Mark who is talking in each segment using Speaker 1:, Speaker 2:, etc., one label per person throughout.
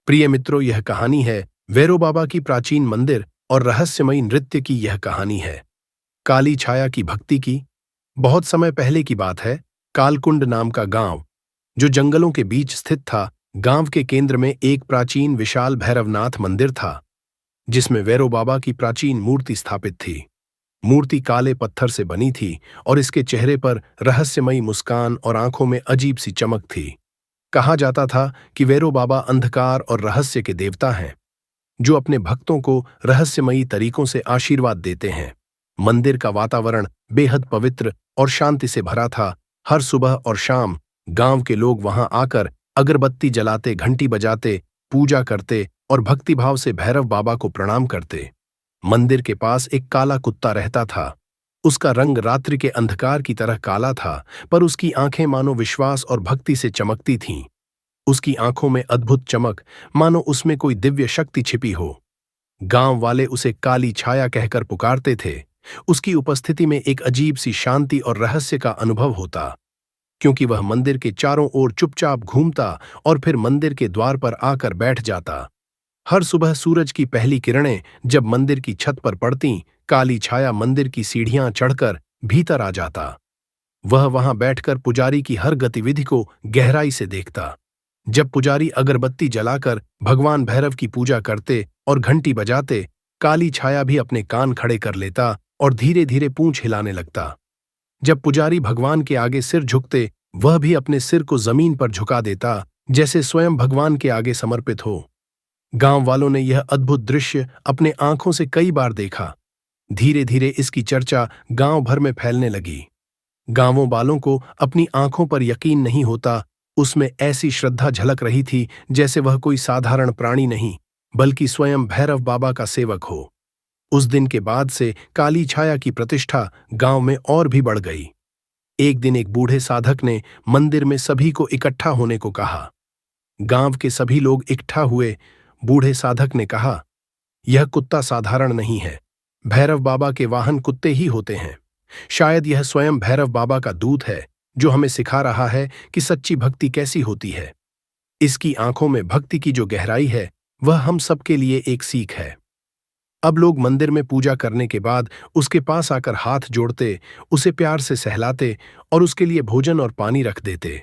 Speaker 1: प्रिय मित्रों, यह कहानी है वैरो बाबा की प्राचीन मंदिर और रहस्यमयी नृत्य की। यह कहानी है काली छाया की भक्ति की। बहुत समय पहले की बात है। कालकुंड नाम का गांव, जो जंगलों के बीच स्थित था, गांव के केंद्र में एक प्राचीन विशाल भैरवनाथ मंदिर था, जिसमें वैरो बाबा की प्राचीन मूर्ति स्थापित थी। मूर्ति काले पत्थर से बनी थी और इसके चेहरे पर रहस्यमयी मुस्कान और आंखों में अजीब सी चमक थी। कहा जाता था कि वैरो बाबा अंधकार और रहस्य के देवता हैं, जो अपने भक्तों को रहस्यमयी तरीकों से आशीर्वाद देते हैं। मंदिर का वातावरण बेहद पवित्र और शांति से भरा था। हर सुबह और शाम गांव के लोग वहां आकर अगरबत्ती जलाते, घंटी बजाते, पूजा करते और भक्तिभाव से भैरव बाबा को प्रणाम करते। मंदिर के पास एक काला कुत्ता रहता था। उसका रंग रात्रि के अंधकार की तरह काला था, पर उसकी आंखें मानो विश्वास और भक्ति से चमकती थीं। उसकी आंखों में अद्भुत चमक, मानो उसमें कोई दिव्य शक्ति छिपी हो। गांव वाले उसे काली छाया कहकर पुकारते थे। उसकी उपस्थिति में एक अजीब सी शांति और रहस्य का अनुभव होता, क्योंकि वह मंदिर के चारों ओर चुपचाप घूमता और फिर मंदिर के द्वार पर आकर बैठ जाता। हर सुबह सूरज की पहली किरणें जब मंदिर की छत पर पड़तीं, काली छाया मंदिर की सीढ़ियां चढ़कर भीतर आ जाता। वह वहां बैठकर पुजारी की हर गतिविधि को गहराई से देखता। जब पुजारी अगरबत्ती जलाकर भगवान भैरव की पूजा करते और घंटी बजाते, काली छाया भी अपने कान खड़े कर लेता और धीरे धीरे पूंछ हिलाने लगता। जब पुजारी भगवान के आगे सिर झुकते, वह भी अपने सिर को जमीन पर झुका देता, जैसे स्वयं भगवान के आगे समर्पित हो। गांव वालों ने यह अद्भुत दृश्य अपने आंखों से कई बार देखा। धीरे धीरे इसकी चर्चा गांव भर में फैलने लगी। गांवों वालों को अपनी आंखों पर यकीन नहीं होता। उसमें ऐसी श्रद्धा झलक रही थी जैसे वह कोई साधारण प्राणी नहीं, बल्कि स्वयं भैरव बाबा का सेवक हो। उस दिन के बाद से काली छाया की प्रतिष्ठा गांव में और भी बढ़ गई। एक दिन एक बूढ़े साधक ने मंदिर में सभी को इकट्ठा होने को कहा। गांव के सभी लोग इकट्ठा हुए। बूढ़े साधक ने कहा, यह कुत्ता साधारण नहीं है। भैरव बाबा के वाहन कुत्ते ही होते हैं। शायद यह स्वयं भैरव बाबा का दूत है, जो हमें सिखा रहा है कि सच्ची भक्ति कैसी होती है। इसकी आंखों में भक्ति की जो गहराई है, वह हम सबके लिए एक सीख है। अब लोग मंदिर में पूजा करने के बाद उसके पास आकर हाथ जोड़ते, उसे प्यार से सहलाते और उसके लिए भोजन और पानी रख देते।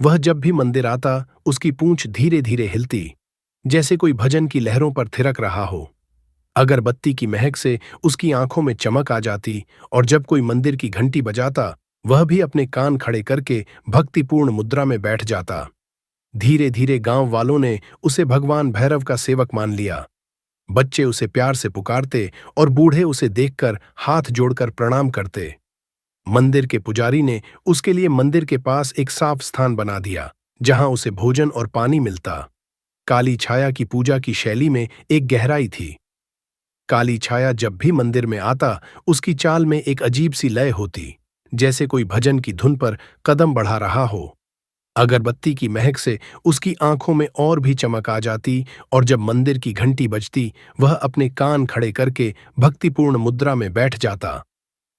Speaker 1: वह जब भी मंदिर आता, उसकी पूंछ धीरे धीरे हिलती, जैसे कोई भजन की लहरों पर थिरक रहा हो। अगरबत्ती की महक से उसकी आंखों में चमक आ जाती, और जब कोई मंदिर की घंटी बजाता, वह भी अपने कान खड़े करके भक्तिपूर्ण मुद्रा में बैठ जाता। धीरे धीरे गांव वालों ने उसे भगवान भैरव का सेवक मान लिया। बच्चे उसे प्यार से पुकारते और बूढ़े उसे देखकर हाथ जोड़कर प्रणाम करते। मंदिर के पुजारी ने उसके लिए मंदिर के पास एक साफ स्थान बना दिया, जहां उसे भोजन और पानी मिलता। काली छाया की पूजा की शैली में एक गहराई थी। काली छाया जब भी मंदिर में आता, उसकी चाल में एक अजीब सी लय होती, जैसे कोई भजन की धुन पर कदम बढ़ा रहा हो। अगरबत्ती की महक से उसकी आंखों में और भी चमक आ जाती, और जब मंदिर की घंटी बजती, वह अपने कान खड़े करके भक्तिपूर्ण मुद्रा में बैठ जाता।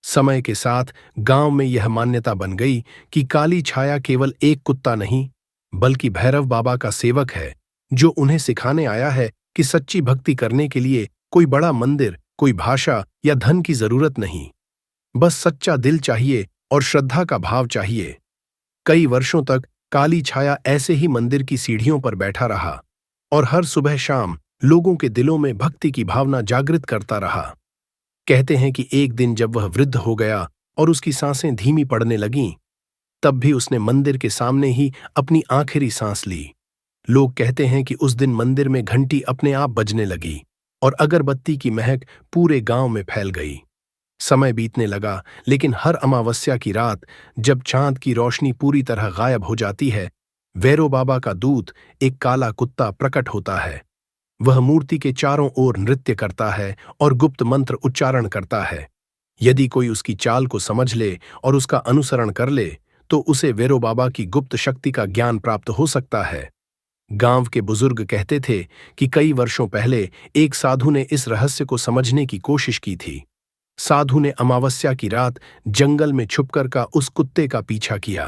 Speaker 1: समय के साथ गांव में यह मान्यता बन गई कि काली छाया केवल एक कुत्ता नहीं, बल्कि भैरव बाबा का सेवक है, जो उन्हें सिखाने आया है कि सच्ची भक्ति करने के लिए कोई बड़ा मंदिर, कोई भाषा या धन की जरूरत नहीं। बस सच्चा दिल चाहिए और श्रद्धा का भाव चाहिए। कई वर्षों तक काली छाया ऐसे ही मंदिर की सीढ़ियों पर बैठा रहा, और हर सुबह शाम लोगों के दिलों में भक्ति की भावना जागृत करता रहा। कहते हैं कि एक दिन जब वह वृद्ध हो गया और उसकी सांसें धीमी पड़ने लगीं, तब भी उसने मंदिर के सामने ही अपनी आखिरी सांस ली। लोग कहते हैं कि उस दिन मंदिर में घंटी अपने आप बजने लगी और अगरबत्ती की महक पूरे गांव में फैल गई। समय बीतने लगा, लेकिन हर अमावस्या की रात, जब चांद की रोशनी पूरी तरह गायब हो जाती है, वैरो बाबा का दूत, एक काला कुत्ता, प्रकट होता है। वह मूर्ति के चारों ओर नृत्य करता है और गुप्त मंत्र उच्चारण करता है। यदि कोई उसकी चाल को समझ ले और उसका अनुसरण कर ले, तो उसे वैरो बाबा की गुप्त शक्ति का ज्ञान प्राप्त हो सकता है। गांव के बुजुर्ग कहते थे कि कई वर्षों पहले एक साधु ने इस रहस्य को समझने की कोशिश की थी। साधु ने अमावस्या की रात जंगल में छुपकर का उस कुत्ते का पीछा किया।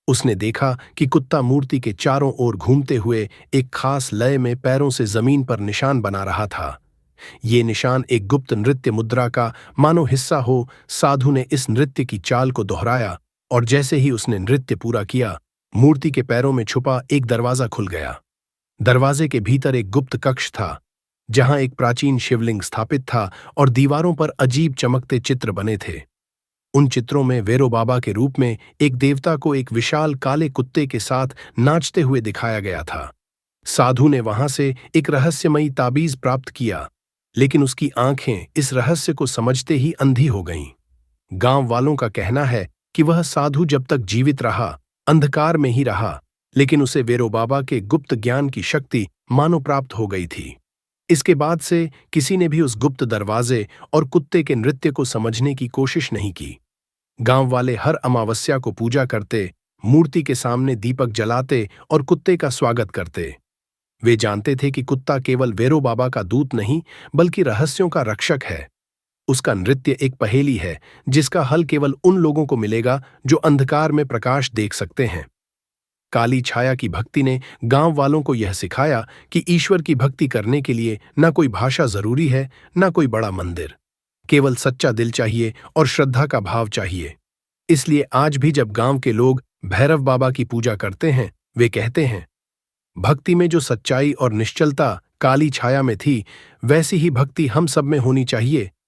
Speaker 1: उसने देखा कि कुत्ता मूर्ति के चारों ओर घूमते हुए एक खास लय में पैरों से जमीन पर निशान बना रहा था। ये निशान एक गुप्त नृत्य मुद्रा का मानो हिस्सा हो। साधु ने इस नृत्य की चाल को दोहराया और जैसे ही उसने नृत्य पूरा किया, मूर्ति के पैरों में छुपा एक दरवाजा खुल गया। दरवाजे के भीतर एक गुप्त कक्ष था, जहां एक प्राचीन शिवलिंग स्थापित था और दीवारों पर अजीब चमकते चित्र बने थे। उन चित्रों में वेरो बाबा के रूप में एक देवता को एक विशाल काले कुत्ते के साथ नाचते हुए दिखाया गया था। साधु ने वहां से एक रहस्यमयी ताबीज प्राप्त किया, लेकिन उसकी आंखें इस रहस्य को समझते ही अंधी हो गईं। गांव वालों का कहना है कि वह साधु जब तक जीवित रहा, अंधकार में ही रहा, लेकिन उसे वेरो बाबा के गुप्त ज्ञान की शक्ति मानो प्राप्त हो गई थी। इसके बाद से किसी ने भी उस गुप्त दरवाजे और कुत्ते के नृत्य को समझने की कोशिश नहीं की। गांव वाले हर अमावस्या को पूजा करते, मूर्ति के सामने दीपक जलाते और कुत्ते का स्वागत करते। वे जानते थे कि कुत्ता केवल वेरो बाबा का दूत नहीं, बल्कि रहस्यों का रक्षक है। उसका नृत्य एक पहेली है, जिसका हल केवल उन लोगों को मिलेगा जो अंधकार में प्रकाश देख सकते हैं। काली छाया की भक्ति ने गांव वालों को यह सिखाया कि ईश्वर की भक्ति करने के लिए न कोई भाषा जरूरी है, न कोई बड़ा मंदिर। केवल सच्चा दिल चाहिए और श्रद्धा का भाव चाहिए। इसलिए आज भी जब गांव के लोग भैरव बाबा की पूजा करते हैं, वे कहते हैं, भक्ति में जो सच्चाई और निश्चलता काली छाया में थी, वैसी ही भक्ति हम सब में होनी चाहिए।